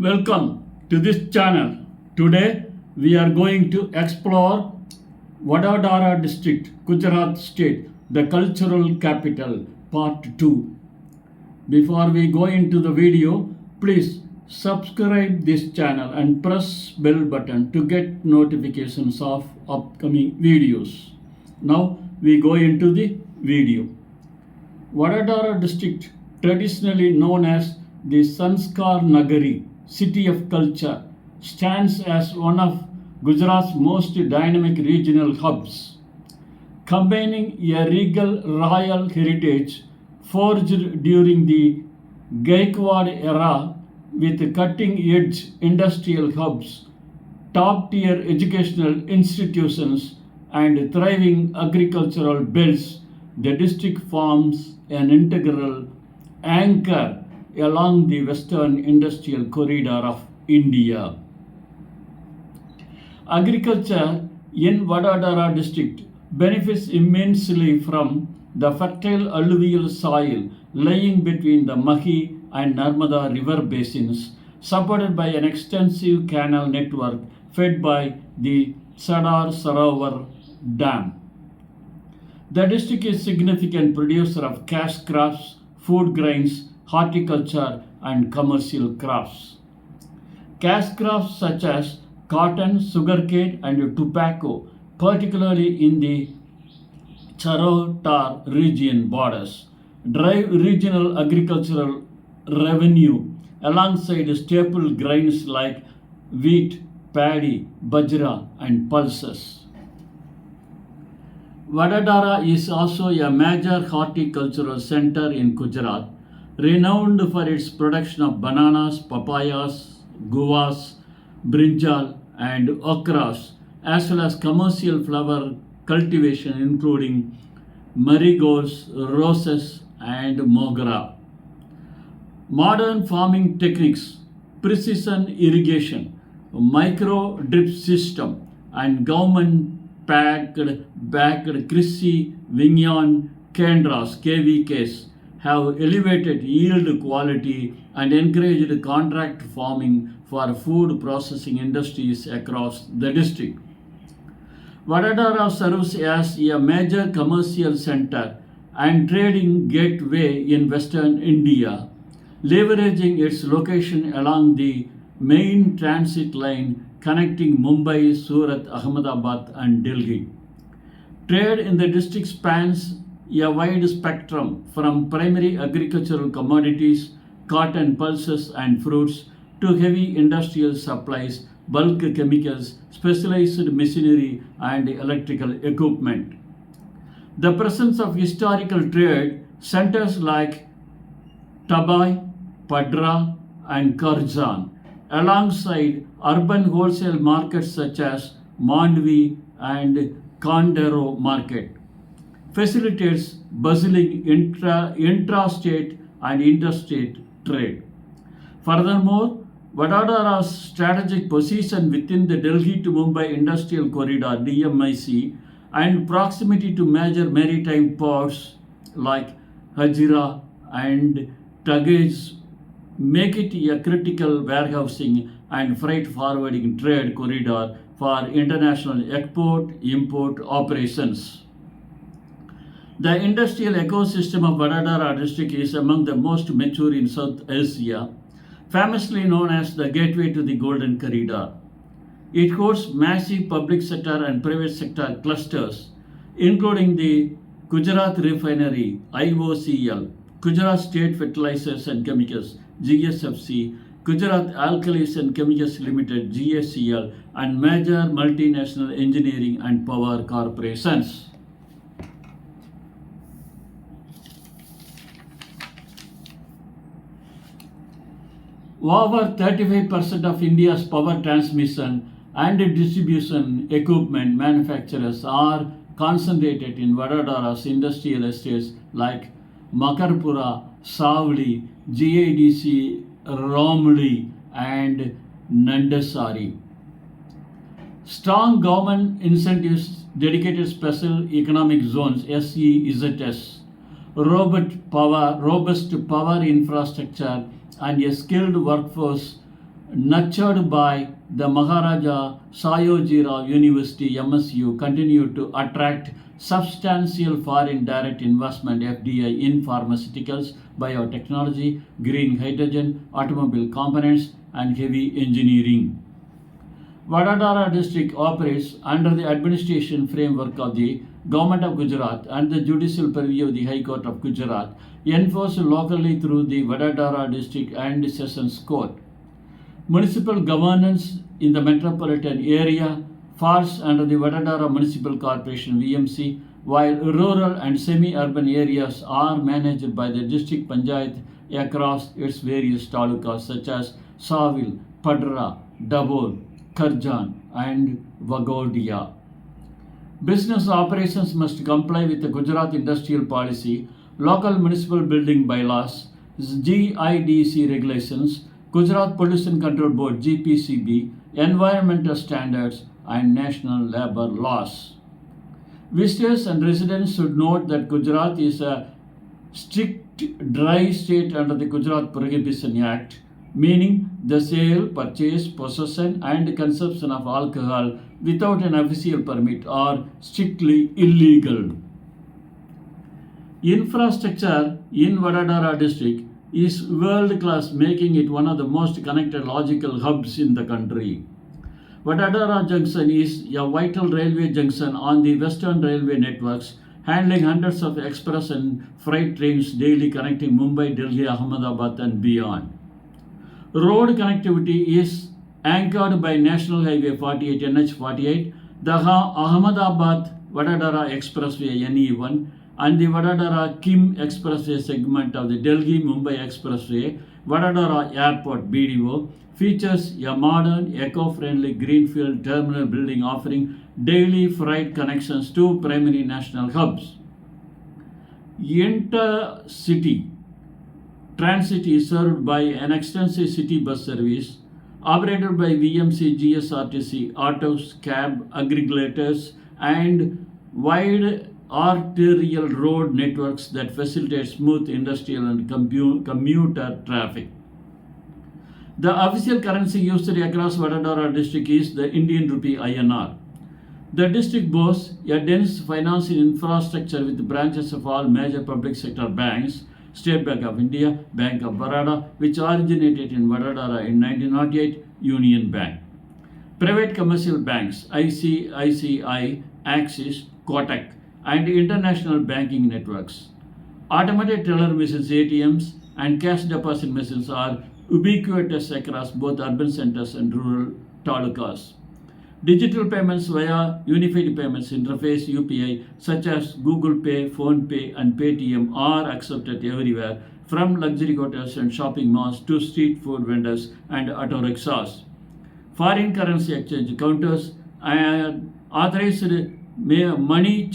Welcome to this channel. Today we are going to explore Vadodara District, Gujarat State, the cultural capital, part 2. Before we go into the video, please subscribe this channel and press bell button to get notifications of upcoming videos. Now we go into the video. Vadodara District, traditionally known as the Sanskar Nagari, City of Culture, stands as one of Gujarat's most dynamic regional hubs, combining a regal royal heritage forged during the Gaikwad era with cutting-edge industrial hubs, top-tier educational institutions, and thriving agricultural belts. The district forms an integral anchor along the Western Industrial Corridor of India. Agriculture in Vadodara district benefits immensely from the fertile alluvial soil lying between the Mahi and Narmada river basins, supported by an extensive canal network fed by the Sadar Sarovar Dam. The district is a significant producer of cash crops, food grains, horticulture, and commercial crops. Cash crops such as cotton, sugarcane, and tobacco, particularly in the Charotar region borders, drive regional agricultural revenue alongside staple grains like wheat, paddy, bajra, and pulses. Vadodara is also a major horticultural center in Gujarat, renowned for its production of bananas, papayas, guavas, brinjal, and okras, as well as commercial flower cultivation including marigolds, roses, and mogra. Modern farming techniques, precision irrigation, micro drip system, and government backed Krishi Vigyan Kendras KVKs have elevated yield quality and encouraged contract farming for food processing industries across the district. Vadodara serves as a major commercial center and trading gateway in Western India, leveraging its location along the main transit line connecting Mumbai, Surat, Ahmedabad, and Delhi. Trade in the district spans a wide spectrum from primary agricultural commodities, cotton, pulses, and fruits to heavy industrial supplies, bulk chemicals, specialized machinery, and electrical equipment. The presence of historical trade centers like Tabai, Padra, and Karjan, alongside urban wholesale markets such as Mandvi and Kandero market, facilitates bustling intra-state and interstate trade. Furthermore, Vadodara's strategic position within the Delhi to Mumbai Industrial Corridor (DMIC) and proximity to major maritime ports like Hajira and Tagage make it a critical warehousing and freight forwarding trade corridor for international export-import operations. The industrial ecosystem of Vadodara district is among the most mature in South Asia, famously known as the gateway to the Golden Corridor. It hosts massive public sector and private sector clusters, including the Gujarat Refinery (IOCL), Gujarat State Fertilizers and Chemicals (GSFC), Gujarat Alkalis and Chemicals Limited (GACL), and major multinational engineering and power corporations. Over 35% of India's power transmission and distribution equipment manufacturers are concentrated in Vadodara's industrial estates like Makarpura, Savli, GIDC, Romli, and Nandasari. Strong government incentives, dedicated special economic zones (SEZS), robust power infrastructure, and a skilled workforce nurtured by the Maharaja Sayojirao University MSU, continue to attract substantial foreign direct investment FDI in pharmaceuticals, biotechnology, green hydrogen, automobile components, and heavy engineering. Vadodara District operates under the administration framework of the Government of Gujarat and the judicial purview of the High Court of Gujarat, enforced locally through the Vadodara District and Sessions Court. Municipal governance in the metropolitan area falls under the Vadodara Municipal Corporation VMC, while rural and semi-urban areas are managed by the district panchayat across its various talukas such as Savil, Padra, Dabur, Karjan, and Vagodia. Business operations must comply with the Gujarat Industrial Policy, local municipal building bylaws, GIDC regulations, Gujarat Pollution Control Board GPCB, environmental standards, and national labour laws. Visitors and residents should note that Gujarat is a strict dry state under the Gujarat Prohibition Act, meaning the sale, purchase, possession, and consumption of alcohol without an official permit are strictly illegal. Infrastructure in Vadodara district is world class, making it one of the most connected logical hubs in the country. Vadodara Junction is a vital railway junction on the Western Railway networks, handling hundreds of express and freight trains daily connecting Mumbai, Delhi, Ahmedabad, and beyond. Road connectivity is anchored by National Highway 48 NH48, the Ahmedabad Vadodara Expressway NE1, and the Vadodara Kim Expressway segment of the Delhi Mumbai Expressway. Vadodara Airport BDO features a modern, eco-friendly greenfield terminal building offering daily freight connections to primary national hubs. Intercity transit is served by an extensive city bus service operated by VMC, GSRTC, autos, cab aggregators, and wide arterial road networks that facilitate smooth industrial and commuter traffic. The official currency used across Vadodara district is the Indian rupee INR. The district boasts a dense financial infrastructure with branches of all major public sector banks: State Bank of India, Bank of Baroda, which originated in Vadodara in 1908, Union Bank. Private commercial banks, ICICI, Axis, Kotak, and international banking networks. Automated teller machines, ATMs, and cash deposit machines are ubiquitous across both urban centers and rural talukas. Digital payments via Unified Payments Interface UPI such as Google Pay, Phone Pay, and Paytm are accepted everywhere, from luxury hotels and shopping malls to street food vendors and auto rickshaws. Foreign currency exchange counters and authorized money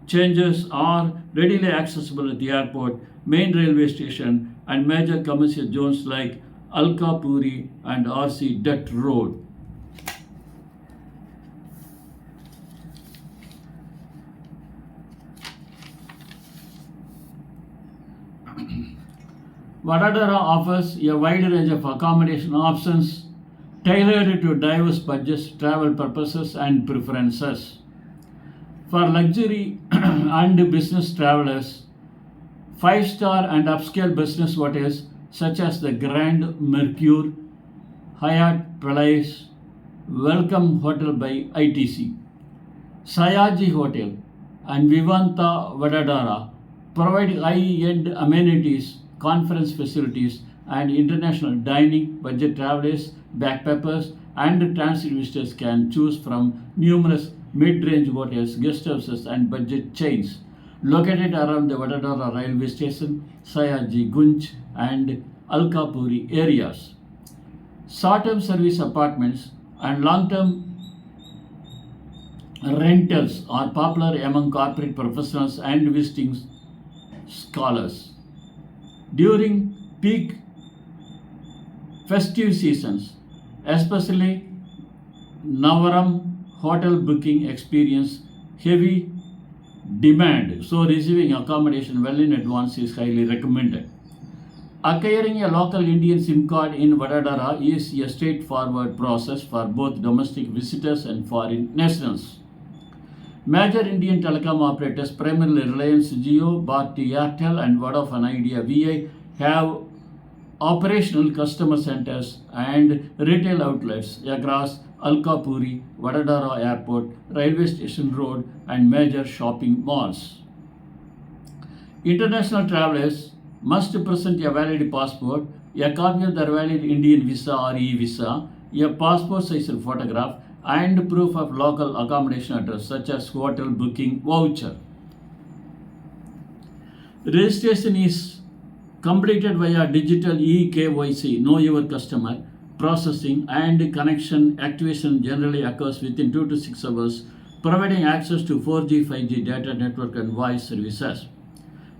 changers are readily accessible at the airport, main railway station, and major commercial zones like Alkapuri and RC Dutt Road. Vadodara offers a wide range of accommodation options tailored to diverse budgets, travel purposes, and preferences. For luxury and business travelers, 5-star and upscale business hotels such as the Grand Mercure, Hyatt Palace, Welcome Hotel by ITC, Sayaji Hotel, and Vivanta Vadodara provide high-end amenities, conference facilities, and international dining. Budget travelers, backpackers, and transit visitors can choose from numerous mid-range hotels, guest houses, and budget chains located around the Vadodara railway station, Sayaji, Gunj, and Alkapuri areas. Short-term service apartments and long-term rentals are popular among corporate professionals and visiting scholars. During peak festive seasons, especially Navaram hotel booking experience heavy demand, so receiving accommodation well in advance is highly recommended. Acquiring a local Indian SIM card in Vadodara is a straightforward process for both domestic visitors and foreign nationals. Major Indian telecom operators, primarily Reliance Jio, Bharti Airtel, and Vodafone Idea VI, have operational customer centers and retail outlets across Alkapuri, Vadodara Airport, Railway Station Road, and major shopping malls. International travelers must present a valid passport, a copy of their valid Indian visa or e-visa, a passport size photograph, and proof of local accommodation address such as hotel booking voucher. Registration is completed via digital eKYC, Know Your Customer, processing and connection activation generally occurs within 2 to 6 hours, providing access to 4G, 5G data network and voice services.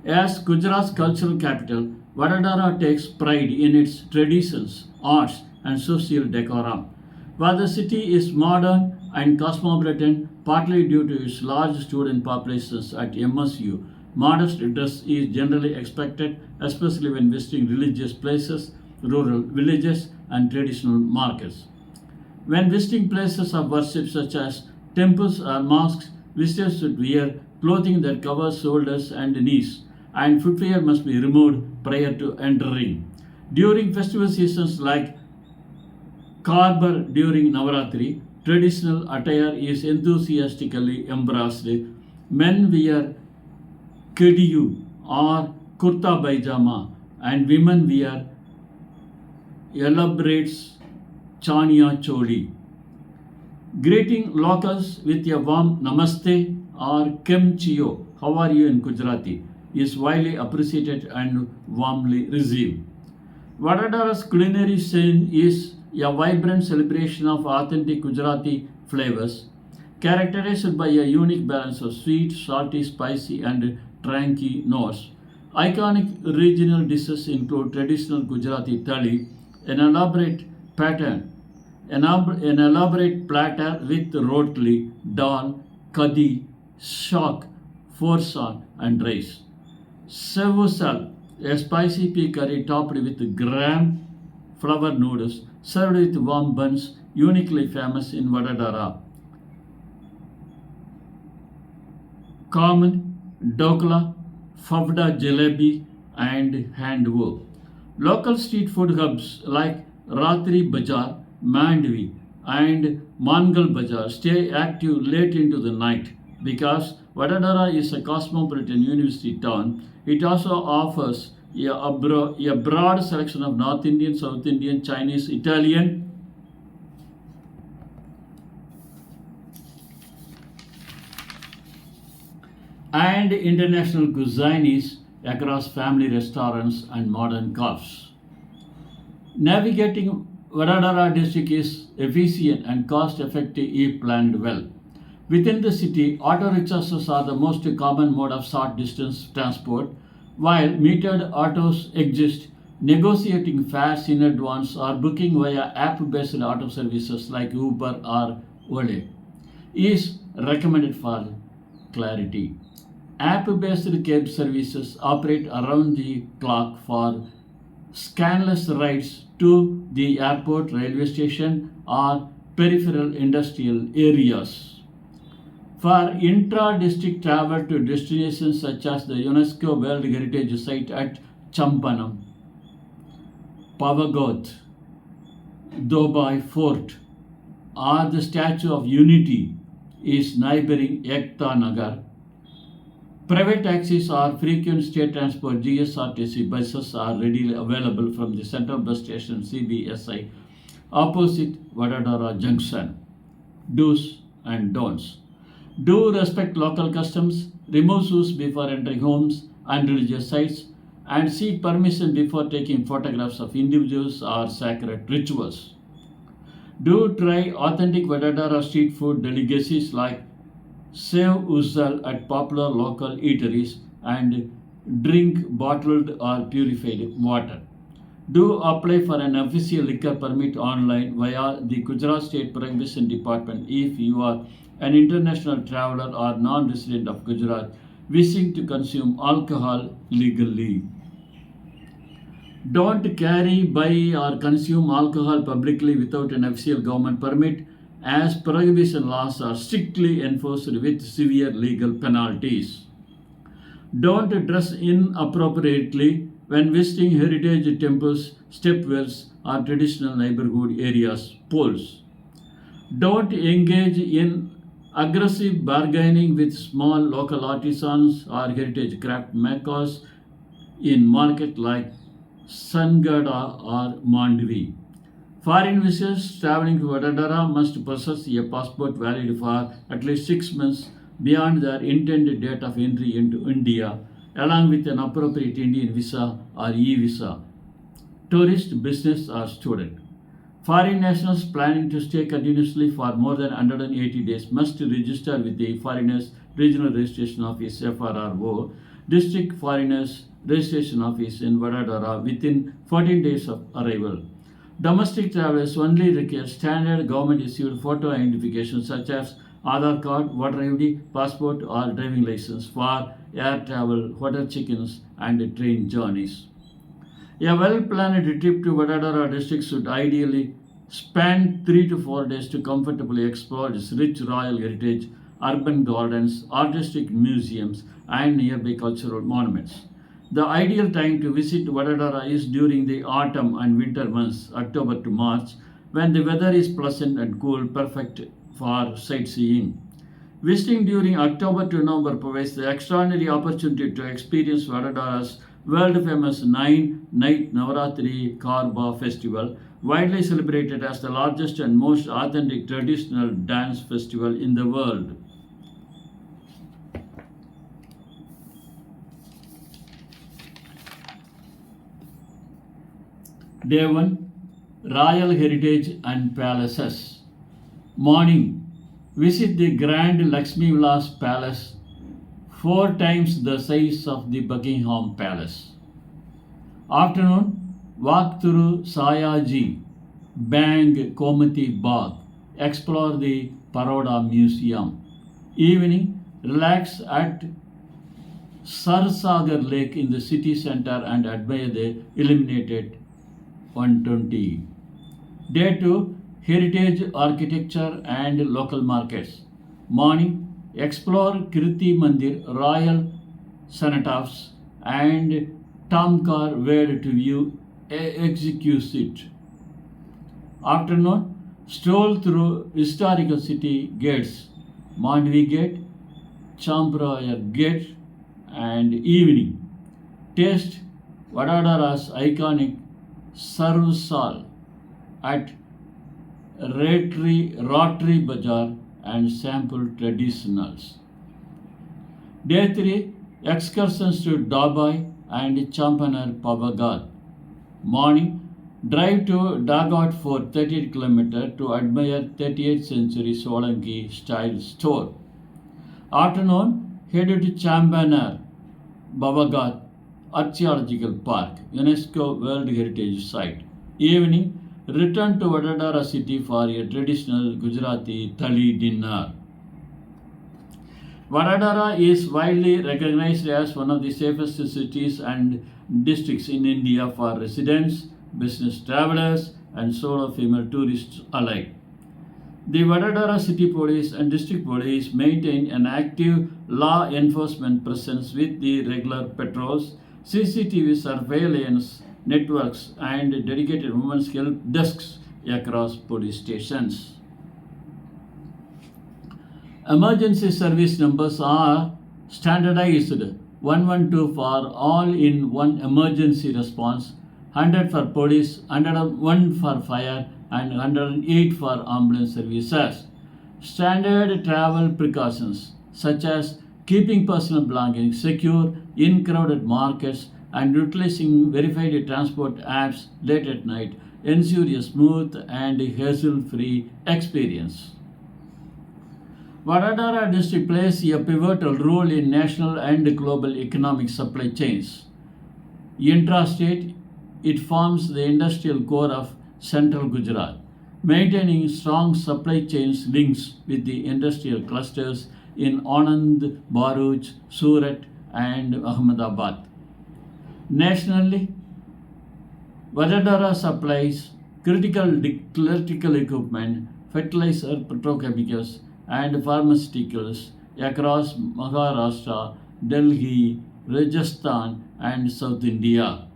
As Gujarat's cultural capital, Vadodara takes pride in its traditions, arts, and social decorum. While the city is modern and cosmopolitan, partly due to its large student populations at MSU, modest dress is generally expected, especially when visiting religious places, rural villages, and traditional markets. When visiting places of worship such as temples or mosques, visitors should wear clothing that covers shoulders and knees, and footwear must be removed prior to entering. During festival seasons like Karbar during Navaratri, traditional attire is enthusiastically embraced. Men wear kediyu or kurta paijama, and women wear elaborates chania choli. Greeting locals with a warm namaste or kem chio, how are you in Gujarati, is widely appreciated and warmly received. Vadodara's culinary scene is a vibrant celebration of authentic Gujarati flavors, characterized by a unique balance of sweet, salty, spicy, and tranky notes. Iconic regional dishes include traditional Gujarati thali, an elaborate pattern, an elaborate platter with rotli, dal, kadi, shak, forsan, and rice. Sevusal, a spicy pea curry topped with gram flour noodles, served with warm buns, uniquely famous in Vadodara. Common, dokla, favda jalebi, and handwo. Local street food hubs like Ratri Bazaar, Mandvi, and Mangal Bazaar stay active late into the night. Because Vadodara is a cosmopolitan university town, it also offers a broad selection of North Indian, South Indian, Chinese, Italian, and international cuisines across family restaurants and modern cafes. Navigating Vadodara district is efficient and cost effective if planned well. Within the city, auto rickshaws are the most common mode of short distance transport, while metered autos exist. Negotiating fares in advance or booking via app based auto services like Uber or Ola is recommended for clarity. App-based cab services operate around the clock for scanless rides to the airport, railway station, or peripheral industrial areas. For intra-district travel to destinations such as the UNESCO World Heritage Site at Champanam, Pavagodh, Dobai Fort, or the Statue of Unity is neighboring Ekta Nagar. Private taxis or frequent state transport GSRTC buses are readily available from the Central Bus Station CBSI opposite Vadodara Junction. Do's and don'ts. Do respect local customs, remove shoes before entering homes and religious sites, and seek permission before taking photographs of individuals or sacred rituals. Do try authentic Vadodara street food delicacies like Sev Uzzal at popular local eateries and drink bottled or purified water. Do apply for an official liquor permit online via the Gujarat State Prohibition Department if you are an international traveler or non-resident of Gujarat wishing to consume alcohol legally. Don't carry, buy, or consume alcohol publicly without an official government permit, as prohibition laws are strictly enforced with severe legal penalties. Don't dress inappropriately when visiting heritage temples, stepwells, or traditional neighborhood areas, poles. Don't engage in aggressive bargaining with small local artisans or heritage craft makers in market like Sangada or Mandvi. Foreign visitors traveling to Vadodara must possess a passport valid for at least 6 months beyond their intended date of entry into India, along with an appropriate Indian visa or e-visa, tourist, business, or student. Foreign nationals planning to stay continuously for more than 180 days must register with the Foreigners Regional Registration Office FRRO, District Foreigners Registration Office in Vadodara within 14 days of arrival. Domestic travelers only require standard government issued photo identification such as Aadhaar card, voter ID, passport, or driving license for air travel, hotel check-ins, and train journeys. A well-planned trip to Vadodara district should ideally span 3 to 4 days to comfortably explore its rich royal heritage, urban gardens, artistic museums, and nearby cultural monuments. The ideal time to visit Vadodara is during the autumn and winter months, October to March, when the weather is pleasant and cool, perfect for sightseeing. Visiting during October to November provides the extraordinary opportunity to experience Vadodara's world-famous 9-night Navaratri Karba festival, widely celebrated as the largest and most authentic traditional dance festival in the world. Day 1. Royal Heritage and Palaces. Morning. Visit the Grand Lakshmi Vilas Palace, 4 times the size of the Buckingham Palace. Afternoon. Walk through Sayaji, Bang Komati Bagh. Explore the Paroda Museum. Evening. Relax at Sarsagar Lake in the city center and admire the illuminated 120. Day 2. Heritage Architecture and Local Markets. Morning. Explore Kirti Mandir, Royal Cenotaphs, and Tamkar Ved to view exquisite. Afternoon. Stroll through historical city gates, Mandvi Gate, Champraya Gate, and evening. Taste Vadodara's iconic Sarvsal at Rotary Bazaar and sample traditionals. Day 3. Excursions to Dabai and Champaner Pavagadh. Morning. Drive to Dagot for 38 km to admire 38th century Solanki style store. Afternoon. Head to Champaner Pavagadh Archaeological Park, UNESCO World Heritage Site. Evening. Return to Vadodara city for a traditional Gujarati thali dinner. Vadodara is widely recognized as one of the safest cities and districts in India for residents, business travelers, and solo female tourists alike. The Vadodara City Police and District Police maintain an active law enforcement presence with the regular patrols, CCTV surveillance networks, and dedicated women's help desks across police stations. Emergency service numbers are standardized: 112 for all-in-one emergency response, 100 for police, 101 for fire, and 108 for ambulance services. Standard travel precautions such as keeping personal belongings secure in crowded markets and utilizing verified transport apps late at night ensure a smooth and hassle-free experience. Vadodara district plays a pivotal role in national and global economic supply chains. Intrastate, it forms the industrial core of central Gujarat, maintaining strong supply chains links with the industrial clusters in Anand, Bharuch, Surat, and Ahmedabad. Nationally, Vadodara supplies critical equipment, fertilizer, petrochemicals, and pharmaceuticals across Maharashtra, Delhi, Rajasthan, and South India.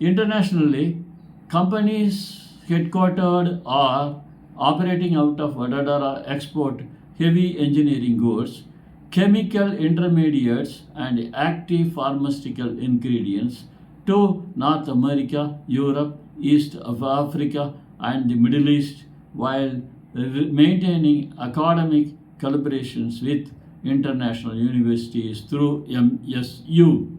Internationally, companies headquartered or operating out of Vadodara export heavy engineering goods, chemical intermediates, and active pharmaceutical ingredients to North America, Europe, East of Africa, and the Middle East, while maintaining academic collaborations with international universities through MSU.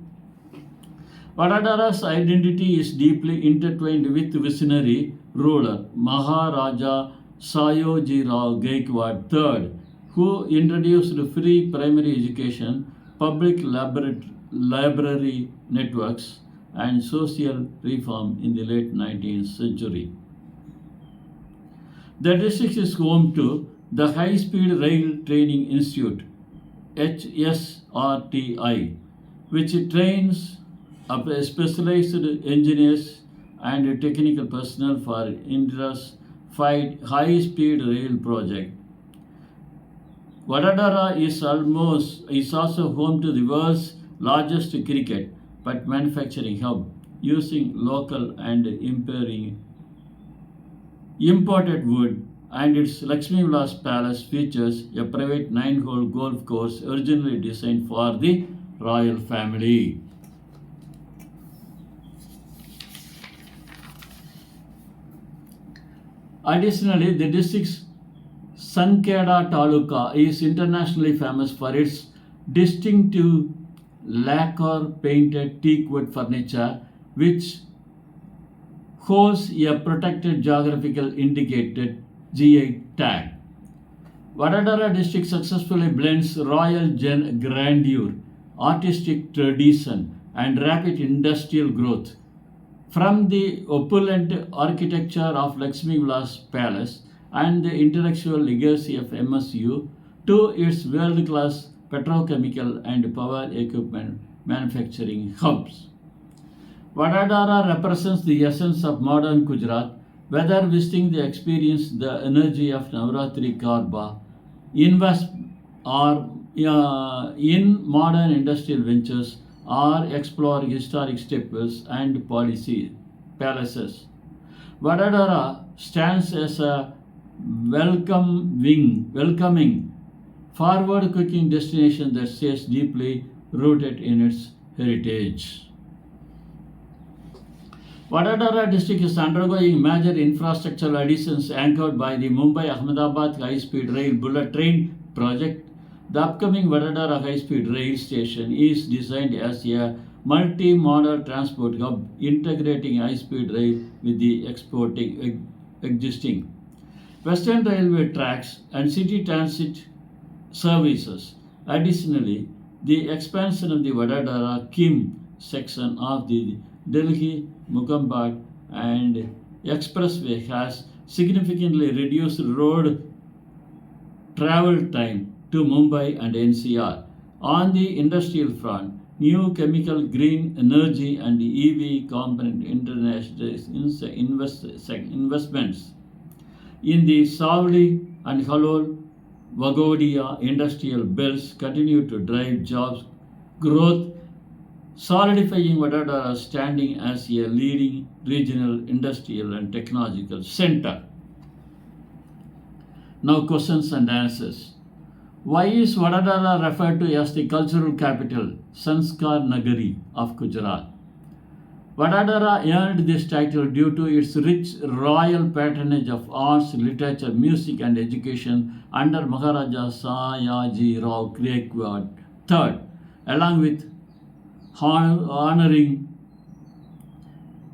Vadodara's identity is deeply intertwined with visionary ruler Maharaja Sayojirao Gaikwad III, who introduced free primary education, public library networks, and social reform in the late 19th century. The district is home to the High Speed Rail Training Institute, HSRTI, which trains up specialized engineers and technical personnel for India's high-speed rail project. Vadodara is also home to the world's largest cricket but manufacturing hub, using local and imported wood, and its Lakshmi Vilas Palace features a private 9-hole golf course originally designed for the royal family. Additionally, the district's Sankeda Taluka is internationally famous for its distinctive lacquer painted teakwood furniture, which holds a protected geographical indicated GI tag. Vadodara district successfully blends royal grandeur, artistic tradition, and rapid industrial growth. From the opulent architecture of Lakshmi Vilas Palace and the intellectual legacy of MSU to its world-class petrochemical and power equipment manufacturing hubs. Vadodara represents the essence of modern Gujarat, whether visiting the experience the energy of Navratri Garba, invest or in modern industrial ventures, or explore historic stepwells and policy palaces. Vadodara stands as a welcoming, forward-looking destination that stays deeply rooted in its heritage. Vadodara district is undergoing major infrastructural additions anchored by the Mumbai-Ahmedabad high-speed rail bullet train project. The upcoming Vadodara high-speed rail station is designed as a multi-modal transport hub integrating high-speed rail with the existing Western Railway tracks and city transit services. Additionally, the expansion of the Vadodara Kim section of the Delhi Mukambad and expressway has significantly reduced road travel time to Mumbai and NCR. On the industrial front, new chemical, green energy, and EV component international investments in the Savli and Halol Vagodia industrial belts continue to drive jobs growth, solidifying Vadodara's standing as a leading regional industrial and technological center. Now, questions and answers. Why is Vadodara referred to as the cultural capital, Sanskar Nagari of Gujarat? Vadodara earned this title due to its rich royal patronage of arts, literature, music, and education under Maharaja Sayaji Rao Gaikwad III, along with honoring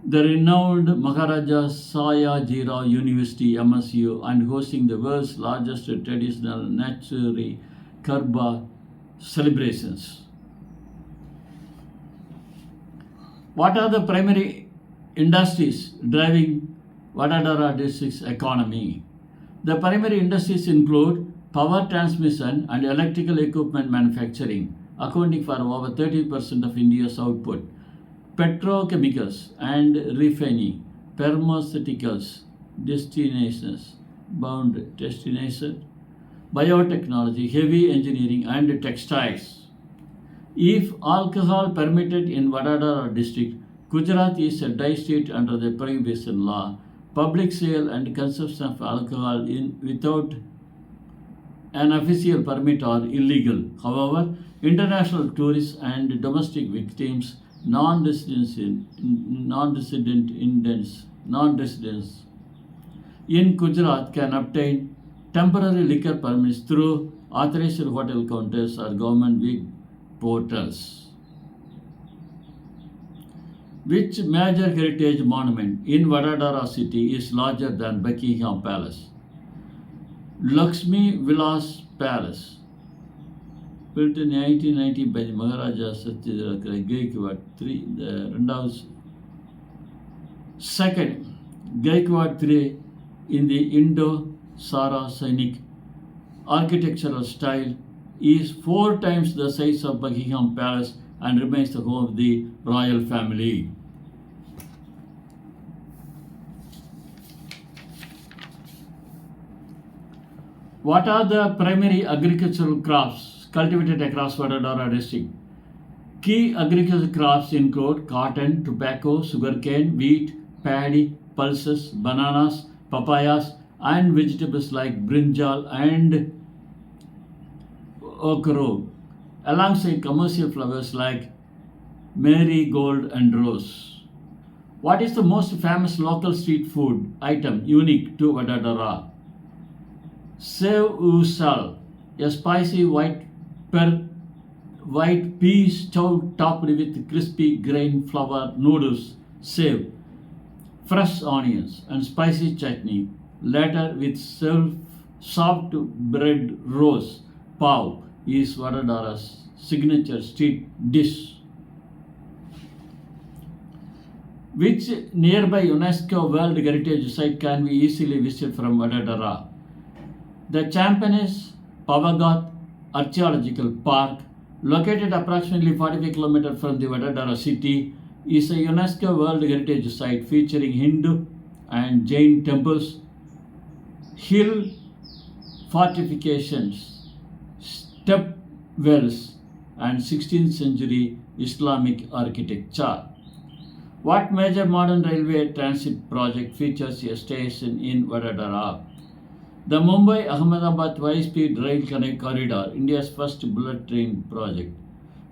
the renowned Maharaja Sayaji Rao University MSU and hosting the world's largest traditional Naturi Garba celebrations. What are the primary industries driving Vadodara district's economy? The primary industries include power transmission and electrical equipment manufacturing, accounting for over 30% of India's output. petrochemicals and refining, pharmaceuticals, destination, biotechnology, heavy engineering, and textiles. If alcohol permitted in Vadodara district, Gujarat is a die state under the prohibition law. Public sale and consumption of alcohol without an official permit are illegal. However, international tourists and domestic victims, non-residents in Gujarat can obtain temporary liquor permits through authorized hotel counters or government web portals. Which major heritage monument in Vadodara city is larger than Buckingham Palace? Lakshmi Vilas Palace, built in 1890 by the Maharaja Gaikwad III, the second Gaikwad III in the Indo-Saracenic architectural style, is 4 times the size of Buckingham Palace and remains the home of the royal family. What are the primary agricultural crops cultivated across Vadodara district? Key agricultural crops include cotton, tobacco, sugarcane, wheat, paddy, pulses, bananas, papayas, and vegetables like brinjal and okra, alongside commercial flowers like marigold and rose. What is the most famous local street food item unique to Vadodara? Sev usal, a spicy white pea stew topped with crispy grain flour noodles, sev, fresh onions, and spicy chutney, later with soft bread rolls. Pav is Vadodara's signature street dish. Which nearby UNESCO World Heritage Site can be easily visited from Vadodara? The Championess Pavagat Archaeological Park, located approximately 45 km from the Vadodara city, is a UNESCO World Heritage Site featuring Hindu and Jain temples, hill fortifications, step wells, and 16th century Islamic architecture. What major modern railway transit project features a station in Vadodara? The Mumbai-Ahmedabad high-speed rail corridor, India's first bullet train project,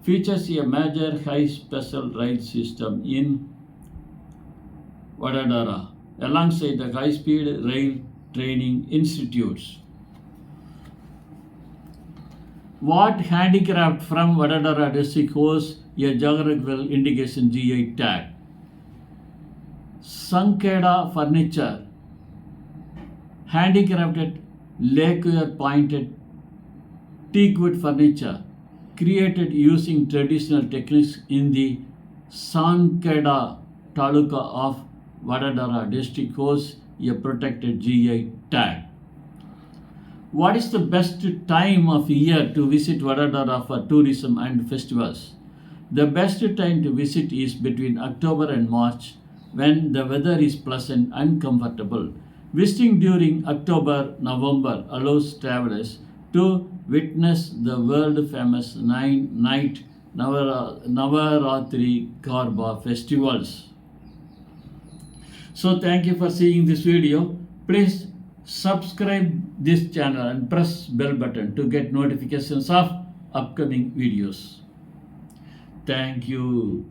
features a major high-special rail system in Vadodara, alongside the high-speed rail training institutes. What handicraft from Vadodara district holds a geographical indication GI tag? Sankeda furniture, handicrafted lacquer pointed teakwood furniture created using traditional techniques in the Sankeda Taluka of Vadodara district holds a protected GI tag. What is the best time of year to visit Vadodara for tourism and festivals? The best time to visit is between October and March, when the weather is pleasant and comfortable. Visiting during October-November allows travelers to witness the world-famous 9-night Navaratri Garba festivals. So thank you for seeing this video. Please subscribe this channel and press bell button to get notifications of upcoming videos. Thank you.